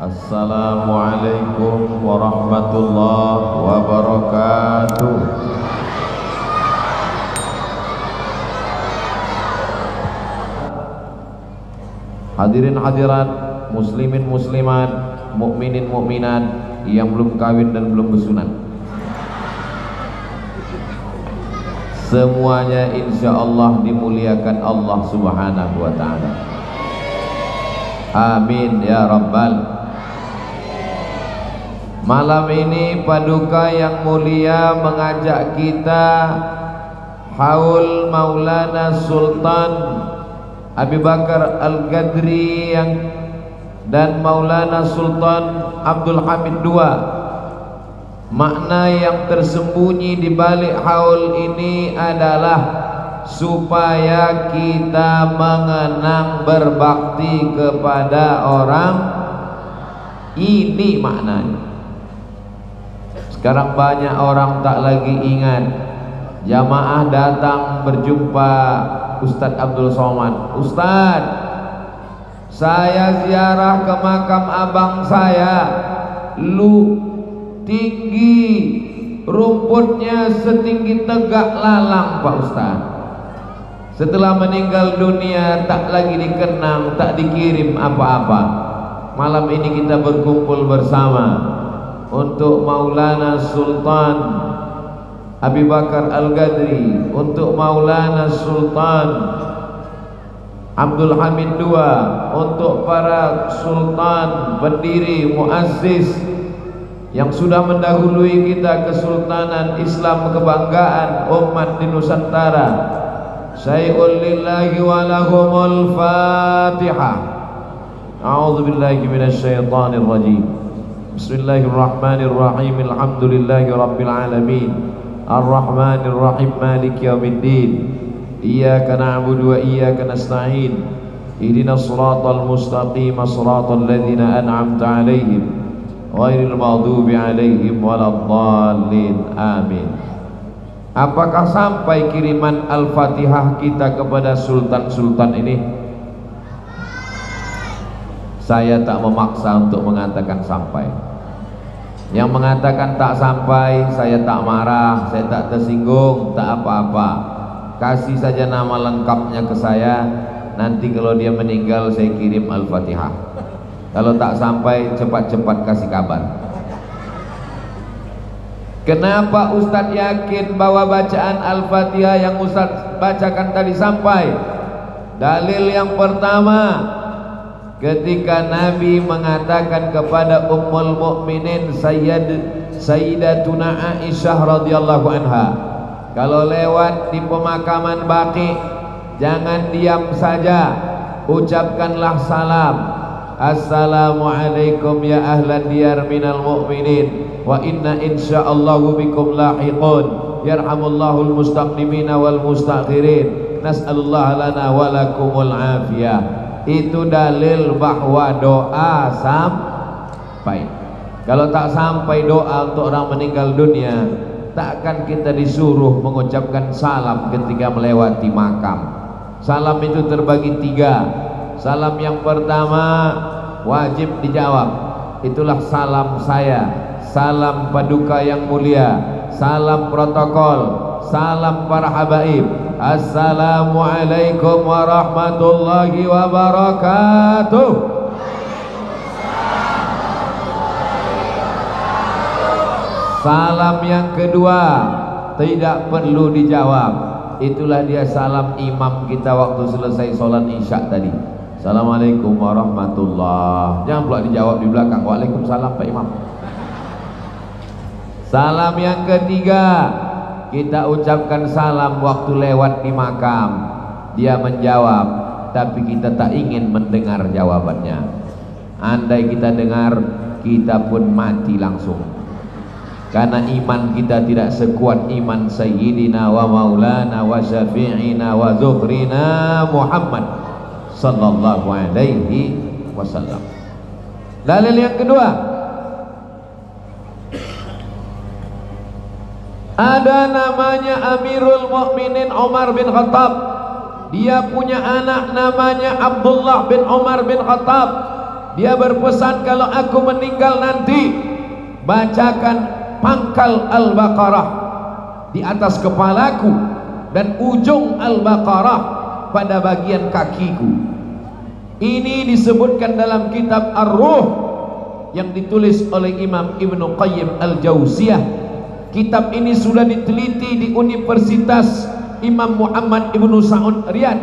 Assalamualaikum warahmatullahi wabarakatuh. Hadirin hadirat, muslimin muslimat, mukminin mukminat yang belum kawin dan belum bersunat, semuanya insya Allah dimuliakan Allah subhanahu wa ta'ala. Amin ya rabbal. Malam ini paduka yang mulia mengajak kita haul Maulana Sultan Abi Bakar Al-Ghadri dan Maulana Sultan Abdul Hamid II. Makna yang tersembunyi di balik haul ini adalah supaya kita mengenang berbakti kepada orang. Ini maknanya. Sekarang banyak orang tak lagi ingat. Jamaah datang berjumpa Ustadz Abdul Somad. Ustadz, saya ziarah ke makam abang saya. Lu tinggi, rumputnya setinggi tegak lalang Pak Ustadz. Setelah meninggal dunia tak lagi dikenang, tak dikirim apa-apa. Malam ini kita berkumpul bersama untuk Maulana Sultan Abi Bakar Al-Ghadri, untuk Maulana Sultan Abdul Hamid II, untuk para sultan, pendiri, muassis yang sudah mendahului kita kesultanan Islam, kebanggaan umat di Nusantara. Syai'ul lillahi wa lahumul Fatihah. A'udzu billahi minasyaitonir rajim. Bismillahirrahmanirrahim. Alhamdulillahi rabbil alamin. Ar-Rahmanir Rahim, Maliki yaumiddin. Iyyaka na'budu wa iyyaka nasta'in. Ihdinas shiratal mustaqim, shiratal ladzina an'amta 'alaihim ghairil maghdubi 'alaihim waladdallin. Amin. Apakah sampai kiriman Al-Fatihah kita kepada sultan-sultan ini? Saya tak memaksa untuk mengatakan sampai. Yang mengatakan tak sampai, saya tak marah, saya tak tersinggung, tak apa-apa. Kasih saja nama lengkapnya ke saya. Nanti kalau dia meninggal saya kirim Al-Fatihah. Kalau tak sampai, cepat-cepat kasih kabar. Kenapa Ustadz yakin bahwa bacaan Al-Fatihah yang Ustadz bacakan tadi sampai? Dalil yang pertama, ketika Nabi mengatakan kepada Ummul Mukminin Sayyidatuna Aisyah radhiyallahu anha, kalau lewat di pemakaman Baqi jangan diam saja, ucapkanlah salam. Assalamualaikum ya ahlan diyar minal mu'minin wa inna insyaallahu bikum lahiqun. Yarhamullahul mustaqdimina wal mustakhirin. Nas'alullaha lana wa lakumul afiyah. Itu dalil bahwa doa sampai. Kalau tak sampai doa untuk orang meninggal dunia, takkan kita disuruh mengucapkan salam ketika melewati makam. Salam itu terbagi tiga. Salam yang pertama wajib dijawab, itulah salam saya, salam paduka yang mulia, salam protokol, salam para habaib. Assalamualaikum warahmatullahi wabarakatuh. Salam yang kedua tidak perlu dijawab, itulah dia salam imam kita waktu selesai sholat isya tadi. Assalamualaikum warahmatullahi. Jangan pula dijawab di belakang. Waalaikumsalam Pak Imam. Salam yang ketiga, kita ucapkan salam waktu lewat di makam. Dia menjawab, tapi kita tak ingin mendengar jawabannya. Andai kita dengar, kita pun mati langsung. Karena iman kita tidak sekuat iman Sayyidina wa Maulana wa Syafi'ina wa Zuhrina Muhammad sallallahu alaihi wasallam. Dalil yang kedua, ada namanya Amirul Mukminin Umar bin Khattab. Dia punya anak namanya Abdullah bin Umar bin Khattab. Dia berpesan, kalau aku meninggal nanti, bacakan pangkal Al-Baqarah di atas kepalaku dan ujung Al-Baqarah pada bagian kakiku. Ini disebutkan dalam kitab Ar-Ruh yang ditulis oleh Imam Ibnu Qayyim Al-Jauziyah. Kitab ini sudah diteliti di Universitas Imam Muhammad Ibnu Saud Riyadh,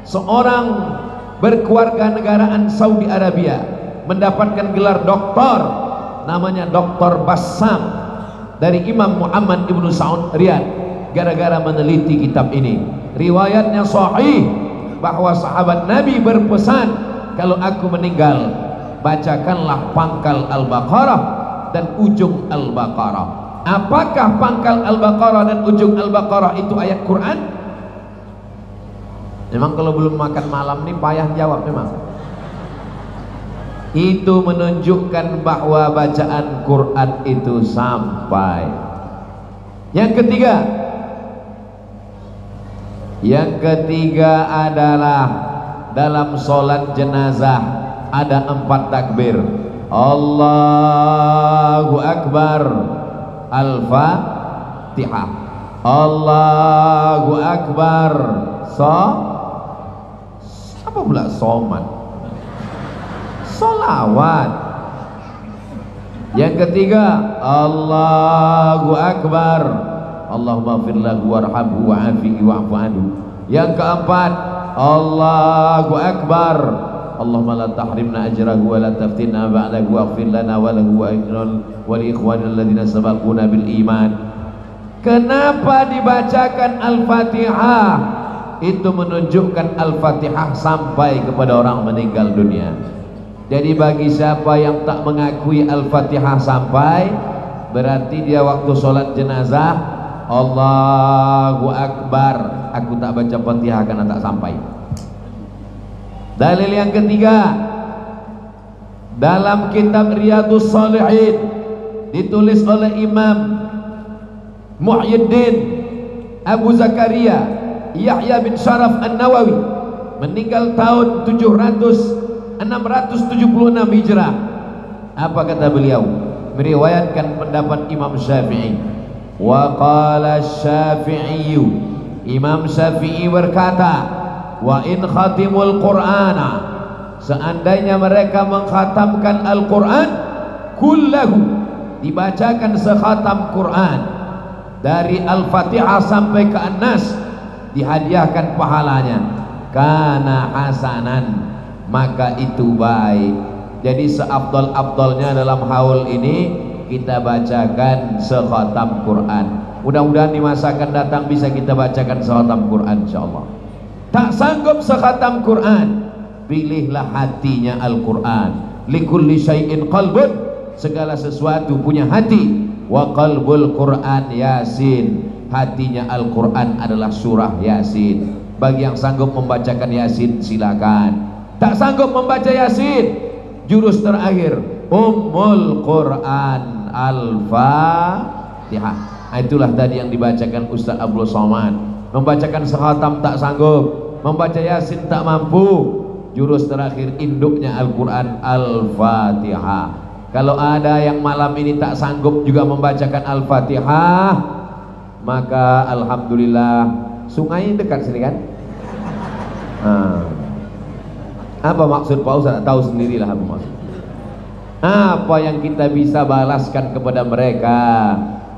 seorang berkeluarga negaraan Saudi Arabia, mendapatkan gelar doktor, namanya Dr. Bassam, dari Imam Muhammad Ibnu Saud Riyadh, gara-gara meneliti kitab ini. Riwayatnya sahih bahwa sahabat Nabi berpesan, kalau aku meninggal, bacakanlah pangkal Al-Baqarah dan ujung Al-Baqarah. Apakah pangkal Al-Baqarah dan ujung Al-Baqarah itu ayat Quran? Memang kalau belum makan malam nih payah jawab memang. Itu menunjukkan bahwa bacaan Quran itu sampai. Yang ketiga adalah dalam sholat jenazah ada 4 takbir. Allahu Akbar, Al-Fatihah. Allahu Akbar, apa pula somat? Solawat. Yang ketiga, Allahu Akbar, Allahumma fir lahu warhamhu wa'afihi wa'fu anhu. Yang keempat, Allahu Akbar, Allahumma la tahrimna ajrahu wa la taftinna ba'dahu waghfir lana wa lahu wa li ikhwanina alladhina sabaquna bil iman. Kenapa dibacakan Al-Fatihah? Itu menunjukkan Al-Fatihah sampai kepada orang meninggal dunia. Jadi bagi siapa yang tak mengakui Al-Fatihah sampai, berarti dia waktu sholat jenazah Allahu Akbar, aku tak baca Fatihah karena tak sampai. Dalil yang ketiga, dalam kitab Riyadhus Shalihin ditulis oleh Imam Muhyiddin Abu Zakaria Yahya bin Sharaf An-Nawawi, meninggal tahun 676 Hijrah. Apa kata beliau? Meriwayatkan pendapat Imam Syafi'i. Wa qala Syafi'i, Imam Syafi'i berkata, wa in khatimul Qur'ana, seandainya mereka mengkhatamkan Al-Quran kullahu, dibacakan sekhatam Quran dari Al-Fatihah sampai ke An-Nas, dihadiahkan pahalanya, kana hasanan, maka itu baik. Jadi seafdal-afdalnya dalam haul ini kita bacakan sekhatam Quran. Mudah-mudahan di masa akan datang bisa kita bacakan sekhatam Quran insyaallah. Tak sanggup sekhatam Quran, pilihlah hatinya Al-Quran. Likulli syai'in qalbun, segala sesuatu punya hati. Wa qalbul Quran Yasin, hatinya Al-Quran adalah surah Yasin. Bagi yang sanggup membacakan Yasin silakan. Tak sanggup membaca Yasin, jurus terakhir Ummul Quran Al-Fatihah. Itulah tadi yang dibacakan Ustaz Abdul Somad. Membacakan sekhatam tak sanggup, membaca Yasin tak mampu, jurus terakhir induknya Al-Quran Al-Fatihah. Kalau ada yang malam ini tak sanggup juga membacakan Al-Fatihah, maka alhamdulillah, sungai dekat sini kan. Apa maksud Pak Ustaz? Tahu sendirilah apa maksud. Apa yang kita bisa balaskan kepada mereka?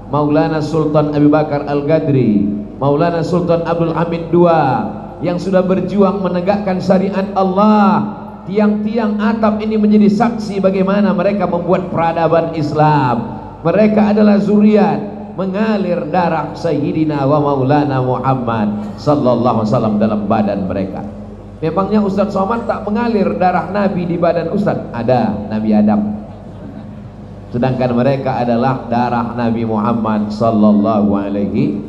Maulana Sultan Abu Bakar Al-Gadri, Maulana Sultan Abdul Hamid II, yang sudah berjuang menegakkan syariat Allah. Tiang-tiang atap ini menjadi saksi bagaimana mereka membuat peradaban Islam. Mereka adalah zuriat mengalir darah Sayyidina wa Maulana Muhammad sallallahu alaihi wasallam dalam badan mereka. Memangnya Ustaz Somad tak mengalir darah Nabi di badan Ustaz? Ada, Nabi Adam. Sedangkan mereka adalah darah Nabi Muhammad sallallahu alaihi.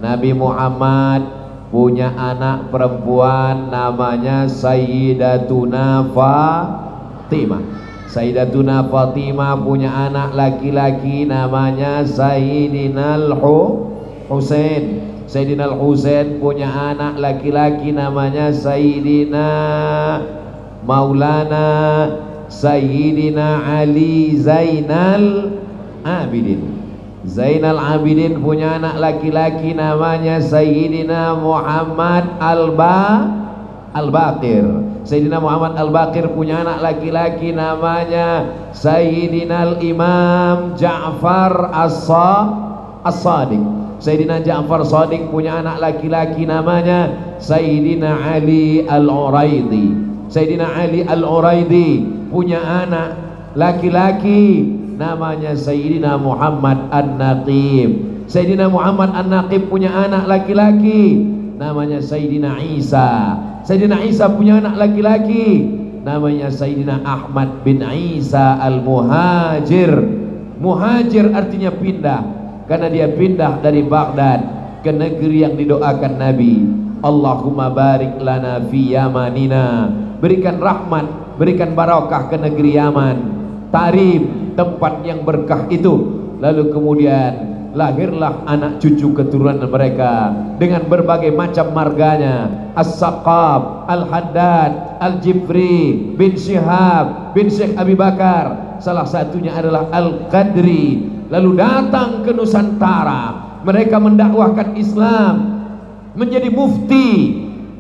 Nabi Muhammad punya anak perempuan namanya Sayyidatuna Fatimah. Sayyidatuna Fatimah punya anak laki-laki namanya Sayyidina Al-Husain. Sayyidina Al-Husain punya anak laki-laki namanya Sayyidina Maulana Sayyidina Ali Zainal Abidin. Zainal Abidin punya anak laki-laki namanya Sayyidina Muhammad Al-Baqir. Sayyidina Muhammad Al-Baqir punya anak laki-laki namanya Sayyidina Imam Ja'far As-Sadiq. Sayyidina Ja'far Sadiq punya anak laki-laki namanya Sayyidina Ali Al-Uraidi. Sayyidina Ali Al-Uraidi punya anak laki-laki namanya Sayyidina Muhammad An-Naqib. Sayyidina Muhammad An-Naqib punya anak laki-laki namanya Sayyidina Isa. Sayyidina Isa punya anak laki-laki namanya Sayyidina Ahmad bin Isa Al-Muhajir. Muhajir artinya pindah, karena dia pindah dari Baghdad ke negeri yang didoakan Nabi. Allahumma barik lana fi Yamanina. Berikan rahmat, berikan barakah ke negeri Yaman, Tarim, tempat yang berkah itu. Lalu kemudian lahirlah anak cucu keturunan mereka dengan berbagai macam marganya: As-Saqaf, Al-Haddad, Al-Jifri, bin Syihab, bin Syekh Abi Bakar. Salah satunya adalah Al-Qadri. Lalu datang ke Nusantara, mereka mendakwahkan Islam, menjadi mufti.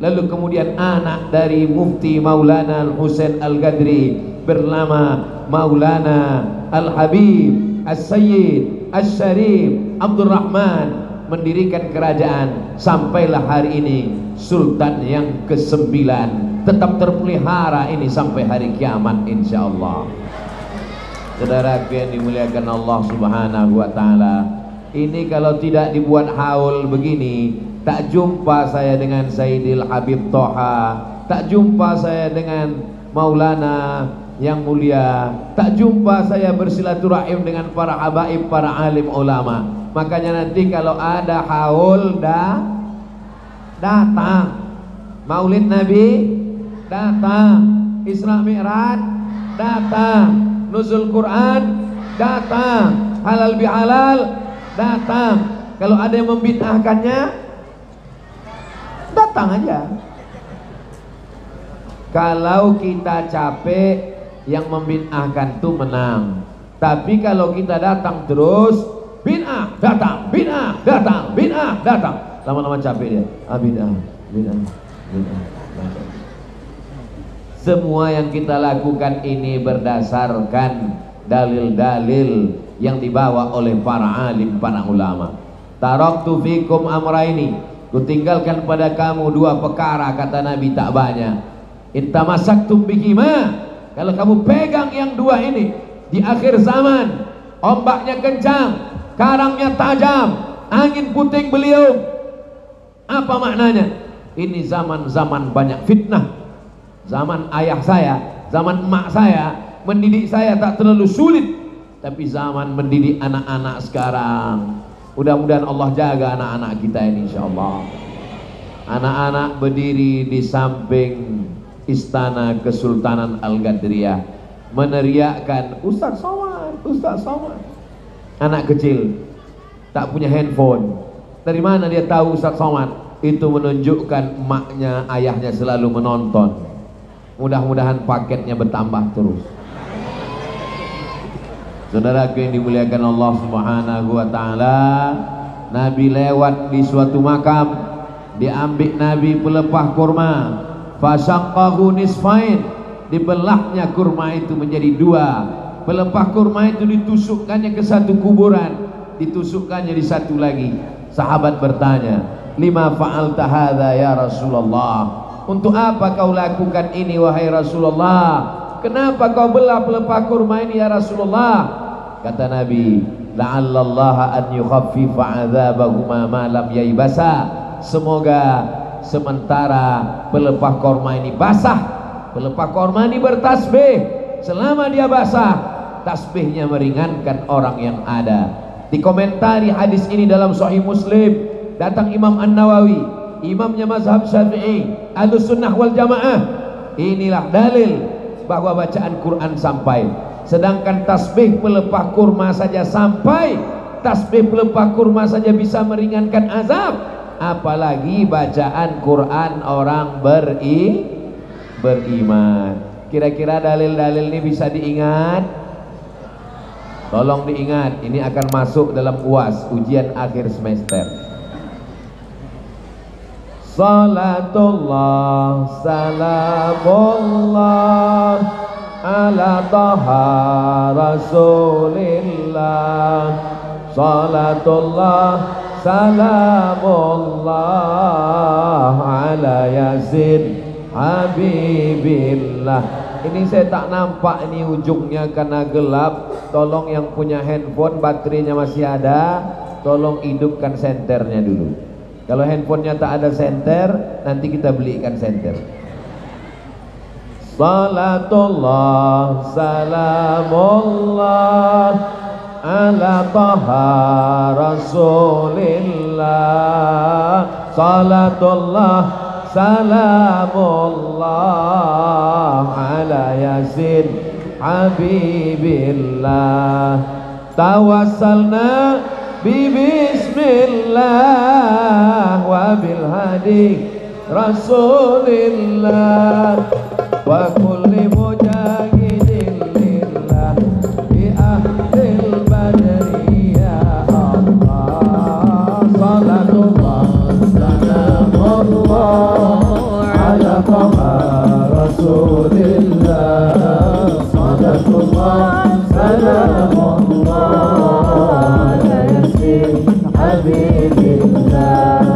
Lalu kemudian anak dari mufti Maulana Al-Husain Al-Qadri bernama Maulana Al-Habib As-Sayyid As-Syarif Abdul Rahman mendirikan kerajaan. Sampailah hari ini Sultan yang ke-9, tetap terpelihara ini sampai hari kiamat insyaallah. Saudara yang dimuliakan Allah Subhanahu wa taala, ini kalau tidak dibuat haul begini, tak jumpa saya dengan Sayyidil Habib Toha, tak jumpa saya dengan Maulana yang mulia, tak jumpa saya bersilaturahim dengan para habaib, para alim ulama. Makanya nanti kalau ada haul datang, Maulid Nabi datang, Isra Mi'raj datang, Nuzul Quran datang, halal bihalal datang. Kalau ada yang membid'ahkannya, datang aja. Kalau kita capek, yang membid'ahkan itu menang. Tapi kalau kita datang terus, bid'ah datang, bid'ah datang, bid'ah datang, lama-lama capek dia. Bid'ah. Semua yang kita lakukan ini berdasarkan dalil-dalil yang dibawa oleh para alim, para ulama. Taraktu fikum amraini, kutinggalkan pada kamu dua perkara, kata Nabi, tak banyak. Intamasaktum bihima, kalau kamu pegang yang dua ini di akhir zaman, ombaknya kencang, karangnya tajam, angin puting beliung. Apa maknanya? Ini zaman-zaman banyak fitnah. Zaman ayah saya, zaman emak saya mendidik saya tak terlalu sulit, tapi zaman mendidik anak-anak sekarang, mudah-mudahan Allah jaga anak-anak kita ini insyaallah. Anak-anak berdiri di samping istana Kesultanan Al-Qadriyah meneriakkan Ustaz Somad, Ustaz Somad. Anak kecil tak punya handphone, dari mana dia tahu Ustaz Somad? Itu menunjukkan emaknya, ayahnya selalu menonton. Mudah-mudahan paketnya bertambah terus. Saudaraku yang dimuliakan Allah Subhanahu wa taala, Nabi lewat di suatu makam, diambil Nabi pelepah kurma, fasyaqqahu nisfain, dibelahnya kurma itu menjadi dua. Pelepah kurma itu ditusukkannya ke satu kuburan, ditusukkannya di satu lagi. Sahabat bertanya, lima fa'alta hadza ya Rasulullah? Untuk apa kau lakukan ini wahai Rasulullah? Kenapa kau belah pelepah kurma ini ya Rasulullah? Kata Nabi, la'allallaha an yukhaffifa 'adzabahuma ma lam yaibasa. Semoga sementara pelepah kurma ini basah, pelepah kurma ini bertasbih, selama dia basah, tasbihnya meringankan orang yang ada. Dikomentari hadis ini dalam Sahih Muslim, datang Imam An-Nawawi, imamnya mazhab Syafi'i, Ahlus Sunnah wal Jamaah. Inilah dalil bahwa bacaan Quran sampai. Sedangkan tasbih pelepah kurma saja sampai, tasbih pelepah kurma saja bisa meringankan azab, apalagi bacaan Quran orang beriman. Kira-kira dalil-dalil ini bisa diingat? Tolong diingat, ini akan masuk dalam UAS, ujian akhir semester. Salatullah salamullah ala taha rasulillah. Salatullah salamullah ala yasin habibillah. Ini saya tak nampak ini ujungnya karena gelap. Tolong yang punya handphone baterainya masih ada, tolong hidupkan senternya dulu. Kalau handphonenya tak ada senter, nanti kita belikan senter. Salatullah salamullah ala taha rasulillah. Salatullah salamullah ala yasin habibillah. Tawassalna bismillah wa bil hadi rasulillah wa kulli mujahidin lillah bi ahlil badri ya Allah. Salatullah salamullah ala taha rasulillah. Salatullah salamullah ala yasin habibillah.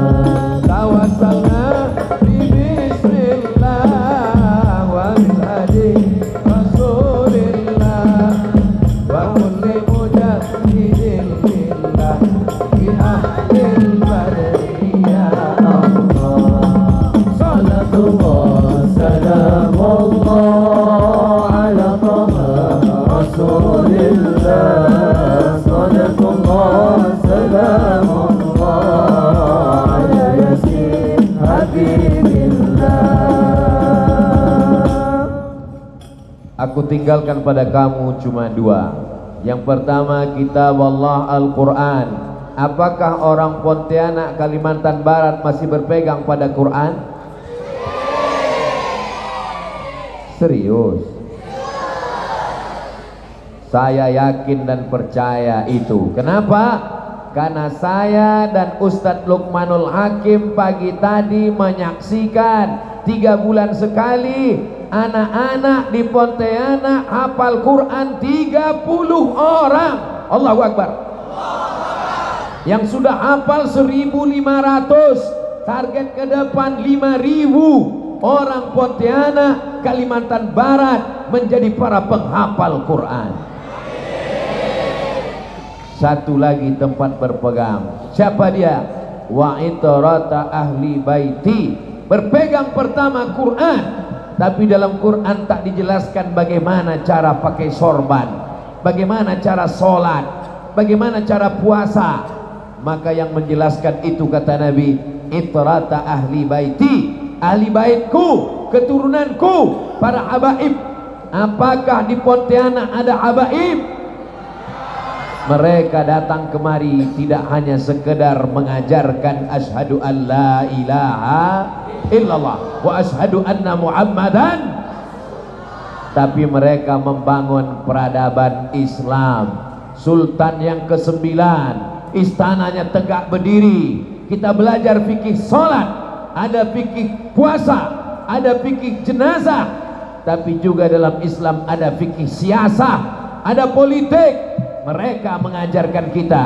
Tawassalna bismillah wa bil hadi rasulillah wa kulli mujahidin lillah bi ahlil badri ya Allah. Salatullah salamullah ala taha rasulillah. Salatullah salamullah ala yasin habibillah. Aku tinggalkan pada kamu cuma dua. Yang pertama kitab Allah Al-Quran. Apakah orang Pontianak Kalimantan Barat masih berpegang pada Quran? Serius? Saya yakin dan percaya itu. Kenapa? Karena saya dan Ustadz Luqmanul Hakim pagi tadi menyaksikan 3 bulan sekali anak-anak di Pontianak hafal Quran 30 orang. Allahu Akbar. Yang sudah hafal 1.500, target ke depan 5.000 orang Pontianak Kalimantan Barat menjadi para penghafal Quran. Satu lagi tempat berpegang. Siapa dia? Wa itarata ahli baiti. Berpegang pertama Quran, tapi dalam Quran tak dijelaskan bagaimana cara pakai sorban, bagaimana cara sholat, bagaimana cara puasa. Maka yang menjelaskan itu kata Nabi, itarata ahli baiti, ahli baitku, keturunanku, para habaib. Apakah di Pontianak ada habaib? Mereka datang kemari tidak hanya sekedar mengajarkan asyhadu an la ilaha illallah wa asyhadu anna muhammadan, tapi mereka membangun peradaban Islam. Sultan yang ke-9, istananya tegak berdiri. Kita belajar fikih sholat, ada fikih puasa, ada fikih jenazah, tapi juga dalam Islam ada fikih siasah, ada politik. Mereka mengajarkan kita.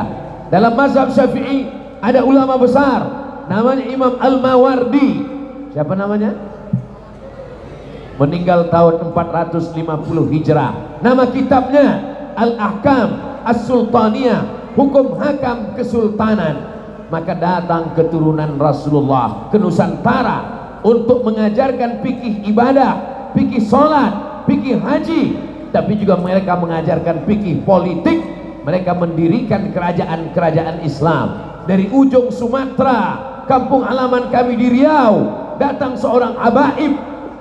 Dalam mazhab Syafi'i ada ulama besar namanya Imam Al-Mawardi. Siapa namanya? Meninggal tahun 450 Hijrah. Nama kitabnya Al-Ahkam As-Sultaniyah, hukum hakam kesultanan. Maka datang keturunan Rasulullah ke Nusantara untuk mengajarkan fikih ibadah, fikih sholat, fikih haji, tapi juga mereka mengajarkan fikih politik. Mereka mendirikan kerajaan-kerajaan Islam. Dari ujung Sumatera, kampung halaman kami di Riau, datang seorang habaib.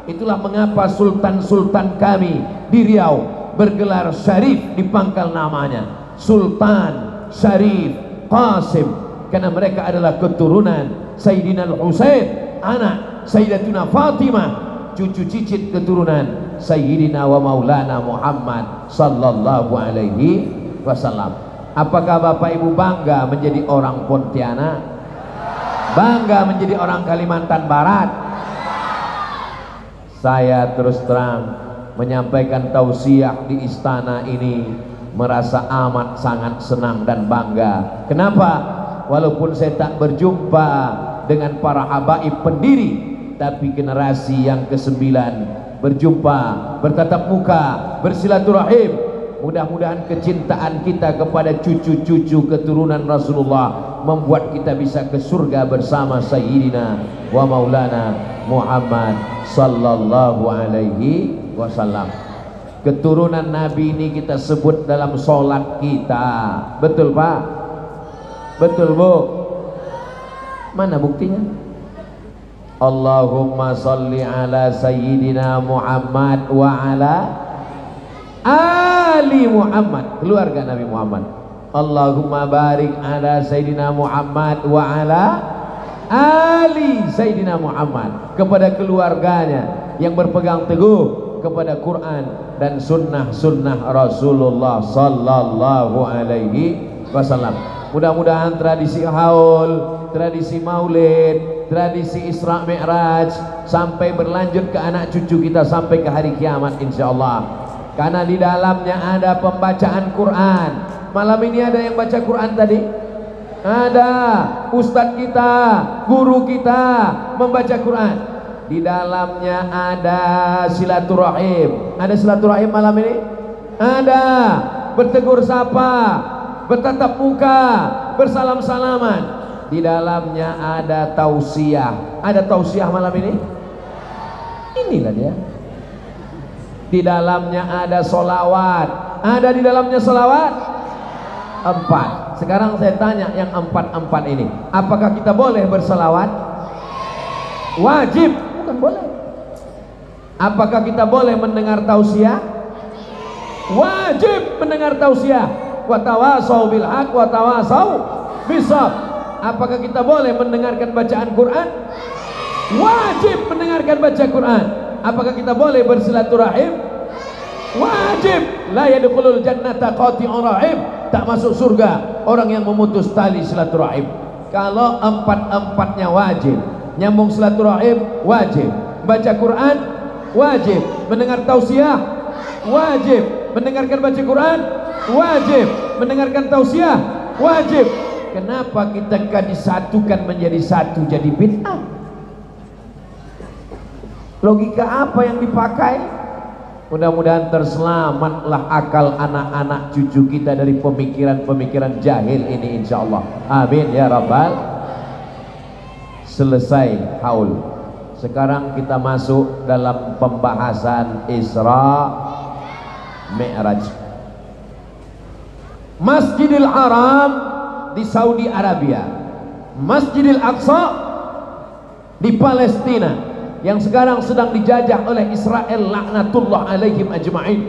Itulah mengapa sultan-sultan kami di Riau bergelar Syarif di pangkal namanya, Sultan Syarif Qasim, karena mereka adalah keturunan Sayyidina Al-Husain, anak Sayyidatuna Fatimah, cucu cicit keturunan sayyidina wa maulana Muhammad sallallahu alaihi wasallam. Apakah Bapak Ibu bangga menjadi orang Pontianak? Bangga menjadi orang Kalimantan Barat? Saya terus terang menyampaikan tausiah di istana ini merasa amat sangat senang dan bangga. Kenapa? Walaupun saya tak berjumpa dengan para habaib pendiri, tapi generasi yang ke-9 berjumpa, bertatap muka, bersilaturahim. Mudah-mudahan kecintaan kita kepada cucu-cucu keturunan Rasulullah membuat kita bisa ke surga bersama Sayyidina wa Maulana Muhammad sallallahu alaihi wasallam. Keturunan Nabi ini kita sebut dalam sholat kita. Betul Pak? Betul Bu? Mana buktinya? Allahumma salli ala Sayyidina Muhammad wa ala Ali Muhammad, keluarga Nabi Muhammad. Allahumma barik ala Sayyidina Muhammad wa ala Ali Sayyidina Muhammad, kepada keluarganya yang berpegang teguh kepada Quran dan sunnah-sunnah Rasulullah sallallahu alaihi wasallam. Mudah-mudahan tradisi haul, tradisi maulid, tradisi Isra Mi'raj sampai berlanjut ke anak cucu kita sampai ke hari kiamat insyaallah. Karena di dalamnya ada pembacaan Quran. Malam ini ada yang baca Quran tadi? Ada. Ustadz kita, guru kita membaca Quran. Di dalamnya ada silaturahim. Ada silaturahim malam ini? Ada. Bertegur sapa, bertatap muka, bersalam-salaman. Di dalamnya ada tausiah. Ada tausiah malam ini? Inilah dia. Di dalamnya ada solawat. Ada di dalamnya solawat 4. Sekarang saya tanya yang 4 ini, apakah kita boleh bersolawat? Wajib, bukan boleh. Apakah kita boleh mendengar tausiah? Wajib mendengar tausiah. Wa tawasau bil haq wa tawasau bisab. Apakah kita boleh mendengarkan bacaan Quran? Wajib mendengarkan baca Quran. Apakah kita boleh bersilaturahim? Wajib. La yadkhulul jannata qati'ur rahim. Tak masuk surga orang yang memutus tali silaturahim. Kalau 4-4-nya wajib. Nyambung silaturahim wajib. Baca Quran wajib. Mendengar tausiah wajib. Mendengarkan baca Quran wajib. Mendengarkan tausiah wajib. Kenapa kita disatukan menjadi satu jadi bid'ah? Logika apa yang dipakai? Mudah-mudahan terselamatlah akal anak-anak cucu kita dari pemikiran-pemikiran jahil ini insyaallah. Amin ya rabbal. Selesai haul. Sekarang kita masuk dalam pembahasan Isra Mi'raj. Masjidil Haram di Saudi Arabia, Masjidil Aqsa di Palestina yang sekarang sedang dijajah oleh Israel laknatullah alaihim ajma'in.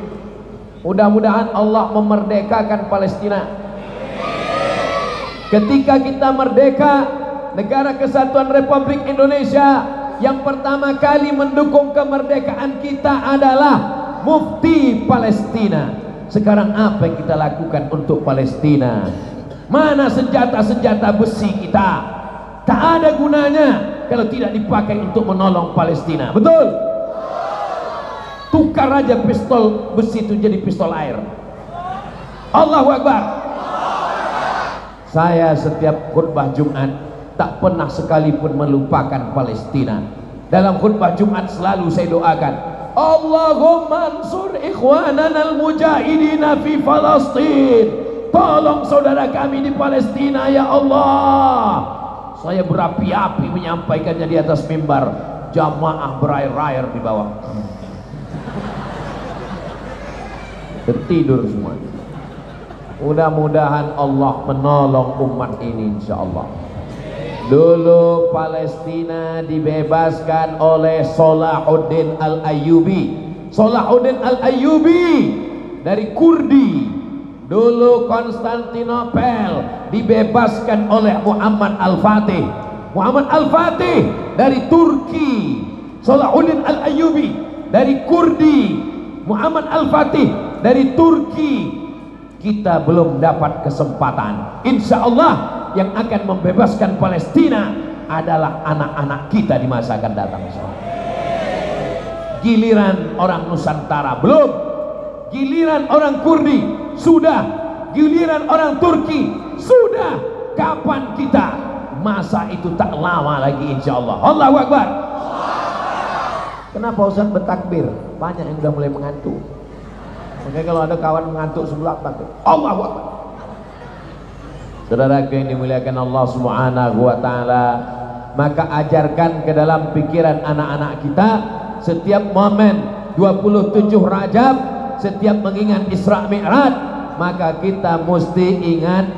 Mudah-mudahan Allah memerdekakan Palestina. Ketika kita merdeka, Negara Kesatuan Republik Indonesia yang pertama kali mendukung kemerdekaan kita adalah Mufti Palestina. Sekarang apa yang kita lakukan untuk Palestina? Mana senjata-senjata besi kita? Tak ada gunanya kalau tidak dipakai untuk menolong Palestina. Betul? Tukar aja pistol besi itu jadi pistol air. Allahu Akbar. Saya setiap khutbah Jumat tak pernah sekalipun melupakan Palestina. Dalam khutbah Jumat selalu saya doakan, Allahumma ansur ikhwanana al-mujahidina fi Palestin. Tolong saudara kami di Palestina ya Allah. Saya berapi-api menyampaikannya di atas mimbar, jamaah berair-air di bawah. Tertidur semua. Mudah-mudahan Allah menolong umat ini insyaallah. Dulu Palestina dibebaskan oleh Salahuddin Al-Ayyubi. Salahuddin Al-Ayyubi dari Kurdi. Dulu Konstantinopel dibebaskan oleh Muhammad Al-Fatih. Muhammad Al-Fatih dari Turki. Salahuddin Al-Ayyubi dari Kurdi, Muhammad Al-Fatih dari Turki. Kita belum dapat kesempatan. Insya Allah yang akan membebaskan Palestina adalah anak-anak kita di masa akan datang. Giliran orang Nusantara belum, giliran orang Kurdi sudah, giliran orang Turki sudah. Kapan kita? Masa itu tak lama lagi insya Allah. Allahu Akbar. Kenapa Ustaz bertakbir? Banyak yang sudah mulai mengantuk. Makanya kalau ada kawan mengantuk sebelah takbir. Allahu Akbar. Saudaraku yang dimuliakan Allah Subhanahu wa taala, maka ajarkan ke dalam pikiran anak-anak kita setiap momen 27 Rajab, setiap mengingat Isra Mi'raj, maka kita mesti ingat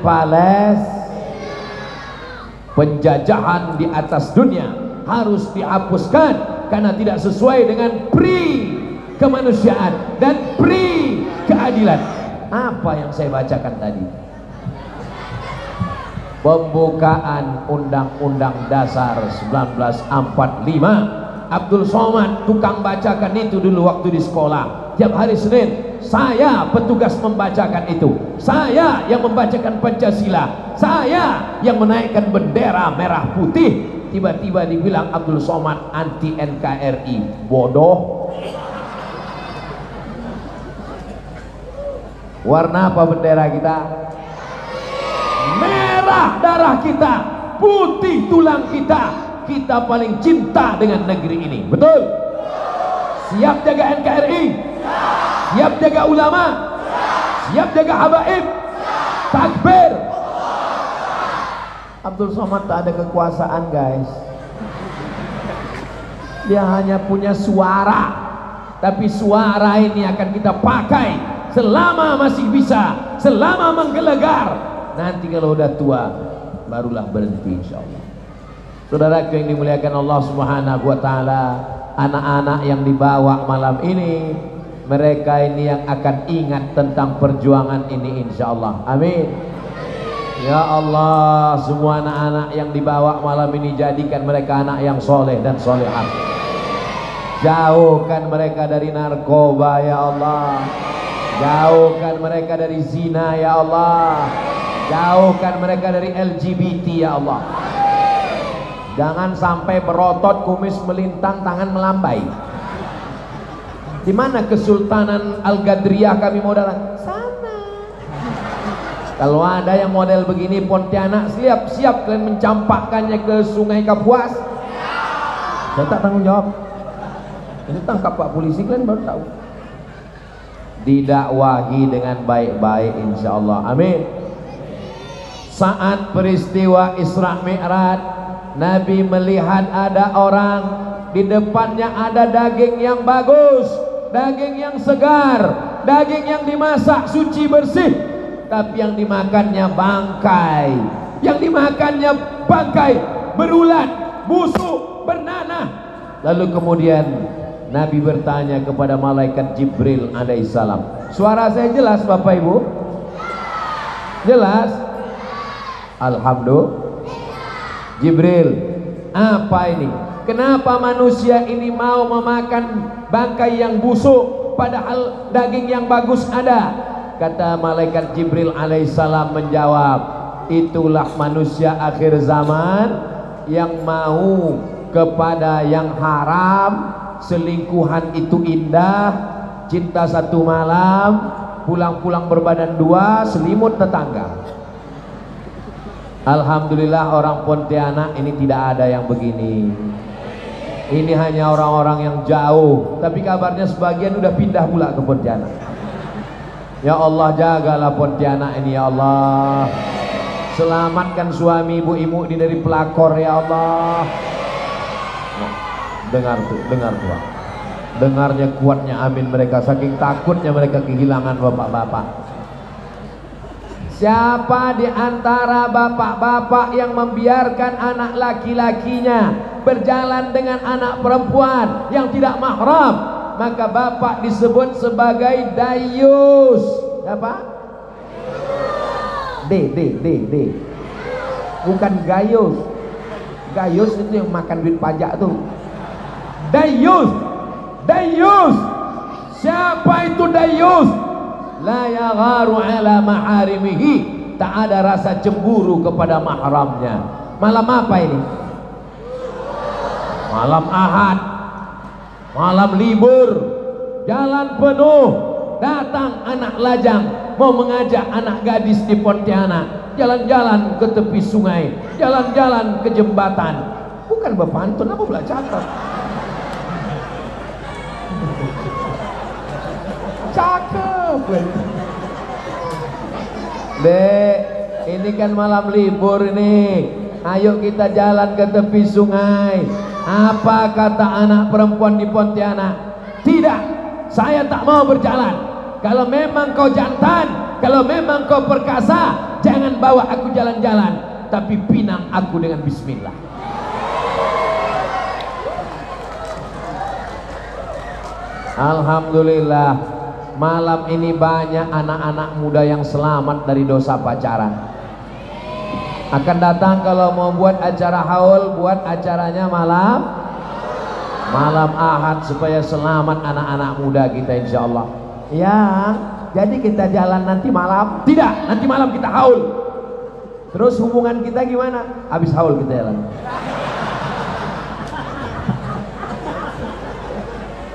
penjajahan di atas dunia harus dihapuskan karena tidak sesuai dengan pri kemanusiaan dan pri keadilan. Apa yang saya bacakan tadi? Pembukaan Undang-Undang Dasar 1945. Abdul Somad tukang bacakan itu dulu waktu di sekolah. Tiap hari Senin saya petugas membacakan itu. Saya yang membacakan Pancasila. Saya yang menaikkan bendera merah putih. Tiba-tiba dibilang Abdul Somad anti NKRI. Bodoh. Warna apa bendera kita? Merah darah kita, putih tulang kita. Kita paling cinta dengan negeri ini. Betul? Siap jaga NKRI? Siap jaga ulama? Siap jaga habaib? Takbir. Abdul Somad tak ada kekuasaan, guys. Dia hanya punya suara, tapi suara ini akan kita pakai selama masih bisa, selama menggelegar. Nanti kalau udah tua barulah berhenti insyaallah. Saudaraku yang dimuliakan Allah Subhanahu wa taala, anak-anak yang dibawa malam ini, mereka ini yang akan ingat tentang perjuangan ini insyaallah. Amin. Ya Allah, semua anak-anak yang dibawa malam ini jadikan mereka anak yang soleh dan solehah. Jauhkan mereka dari narkoba ya Allah. Jauhkan mereka dari zina ya Allah. Jauhkan mereka dari LGBT ya Allah. Jangan sampai berotot, kumis melintang, tangan melambai. Di mana Kesultanan Al-Gadriyah kami mau datang? Sana. Kalau ada yang model begini Pontianak, siap-siap kalian mencampakkannya ke Sungai Kapuas. Saya tak tanggung jawab. Ini tangkap Pak Polisi, kalian baru tahu. Didakwahi dengan baik-baik insyaallah. Amin. Saat peristiwa Isra Mi'raj, Nabi melihat ada orang di depannya ada daging yang bagus, daging yang segar, daging yang dimasak suci bersih, tapi yang dimakannya bangkai, yang dimakannya bangkai berulat, busuk, bernanah. Lalu kemudian Nabi bertanya kepada malaikat Jibril alaihissalam. Suara saya jelas Bapak Ibu? Jelas? Alhamdulillah. Jibril, apa ini? Kenapa manusia ini mau memakan bangkai yang busuk padahal daging yang bagus ada? Kata malaikat Jibril alaihissalam menjawab, itulah manusia akhir zaman yang mau kepada yang haram. Selingkuhan itu indah, cinta satu malam, pulang-pulang berbadan dua, selimut tetangga. Alhamdulillah orang Pontianak ini tidak ada yang begini. Ini hanya orang-orang yang jauh, tapi kabarnya sebagian udah pindah pula ke Pontianak. Ya Allah, jagalah Pontianak ini ya Allah. Selamatkan suami ibu-ibu ini dari pelakor ya Allah. Nah, dengar tuh, dengarnya kuatnya amin mereka, saking takutnya mereka kehilangan bapak-bapak. Siapa di antara bapak-bapak yang membiarkan anak laki-lakinya berjalan dengan anak perempuan yang tidak mahram, maka bapak disebut sebagai dayus. Apa? D. Bukan gayus. Gayus itu yang makan duit pajak tuh. Dayus. Dayus. Siapa itu dayus? La yagharu ala maharimihi, tak ada rasa cemburu kepada mahramnya. Malam apa ini? Malam Ahad, malam libur, jalan penuh, datang anak lajang mau mengajak anak gadis di Pontianak jalan-jalan ke tepi sungai, jalan-jalan ke jembatan. Bukan bepantun, apa pula cakap? Cakep. Dek, ini kan malam libur ini. Ayo kita jalan ke tepi sungai. Apa kata anak perempuan di Pontianak? Tidak, saya tak mau berjalan. Kalau memang kau jantan, kalau memang kau perkasa, jangan bawa aku jalan-jalan, tapi pinang aku dengan bismillah. Alhamdulillah, malam ini banyak anak-anak muda yang selamat dari dosa pacaran. Akan datang kalau mau buat acara haul, buat acaranya malam Ahad supaya selamat anak-anak muda kita insyaallah. Ya, jadi kita jalan nanti malam? Tidak, nanti malam kita haul. Terus hubungan kita gimana? Habis haul kita jalan.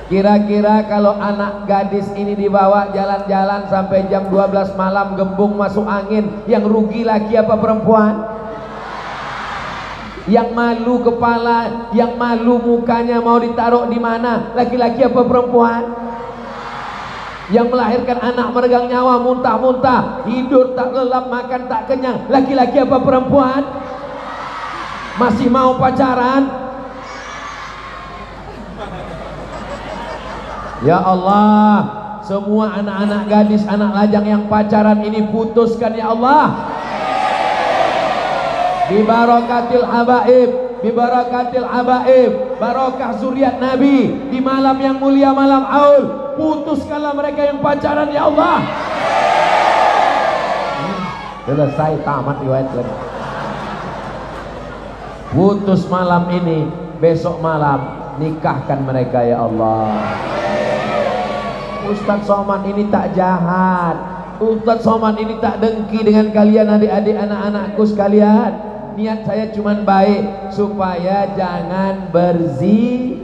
Kira-kira kalau anak gadis ini dibawa jalan-jalan sampai jam 12 malam, gembung masuk angin, yang rugi laki apa perempuan? Yang malu kepala, yang malu mukanya mau ditaruh di mana? Laki-laki apa perempuan? Yang melahirkan anak meregang nyawa, muntah-muntah, hidur tak lelap, makan tak kenyang, laki-laki apa perempuan? Masih mau pacaran? Ya Allah, semua anak-anak gadis, anak lajang yang pacaran ini putuskan ya Allah. Bi barakatil habaib, bi barakatil habaib, barakah zuriat Nabi di malam yang mulia, malam Aul, putuskanlah mereka yang pacaran ya Allah. Selesai, tamat riwayat lagi. Putus malam ini, besok malam nikahkan mereka ya Allah. Ustadz Somad ini tak jahat, Ustadz Somad ini tak dengki dengan kalian adik-adik anak-anakku sekalian. Niat saya cuma baik supaya jangan berzina.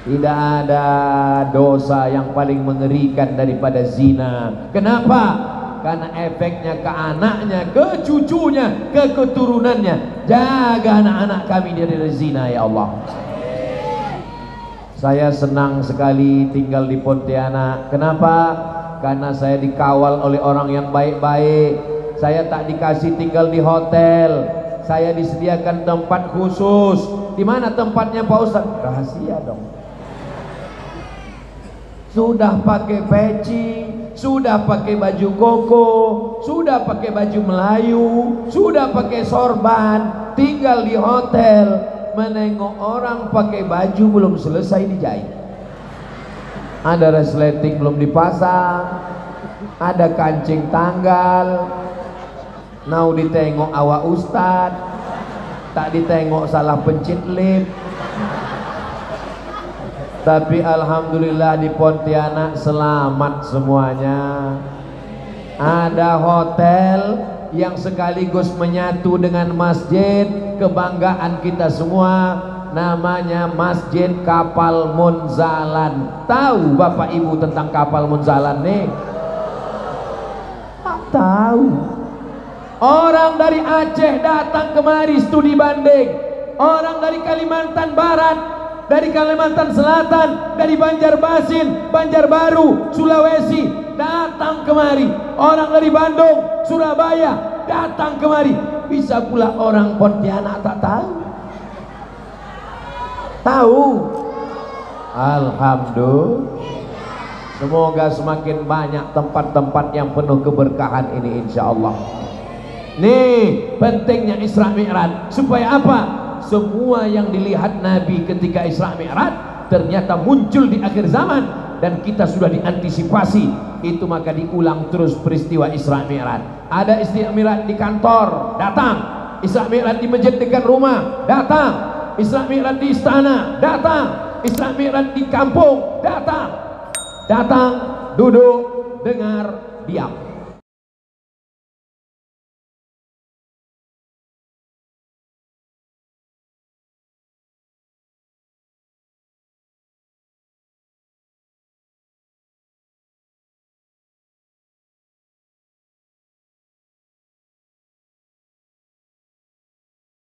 Tidak ada dosa yang paling mengerikan daripada zina. Kenapa? Karena efeknya ke anaknya, ke cucunya, ke keturunannya. Jaga anak-anak kami dari zina ya Allah. Saya senang sekali tinggal di Pontianak. Kenapa? Karena saya dikawal oleh orang yang baik-baik. Saya tak dikasih tinggal di hotel. Saya disediakan tempat khusus. Di mana tempatnya Pak Ustadz? Rahasia dong. Sudah pakai peci, sudah pakai baju koko, sudah pakai baju Melayu, sudah pakai sorban, tinggal di hotel. Menengok orang pakai baju belum selesai dijahit, ada resleting belum dipasang, ada kancing tanggal, mau ditengok awak ustad, tak ditengok salah pencit lip. Tapi alhamdulillah di Pontianak selamat semuanya. Ada hotel yang sekaligus menyatu dengan masjid kebanggaan kita semua, namanya Masjid Kapal Munzalan. Tahu Bapak Ibu tentang Kapal Munzalan nih? Tak tahu. Orang dari Aceh datang kemari studi banding, orang dari Kalimantan Barat, dari Kalimantan Selatan, dari Banjarmasin, Banjarbaru, Sulawesi datang kemari. Orang dari Bandung, Surabaya datang kemari. Bisa pula orang Pontianak tak tahu. Tahu. Alhamdulillah. Semoga semakin banyak tempat-tempat yang penuh keberkahan ini insyaallah. Nih pentingnya Isra Mi'raj. Supaya apa? Semua yang dilihat Nabi ketika Isra Mi'raj ternyata muncul di akhir zaman, dan kita sudah diantisipasi itu, maka diulang terus peristiwa Isra Mi'raj. Ada Isra Mi'raj di kantor, datang. Isra Mi'raj di masjid dekat rumah, datang. Isra Mi'raj di istana, datang. Isra Mi'raj di kampung, datang, duduk, dengar, diam.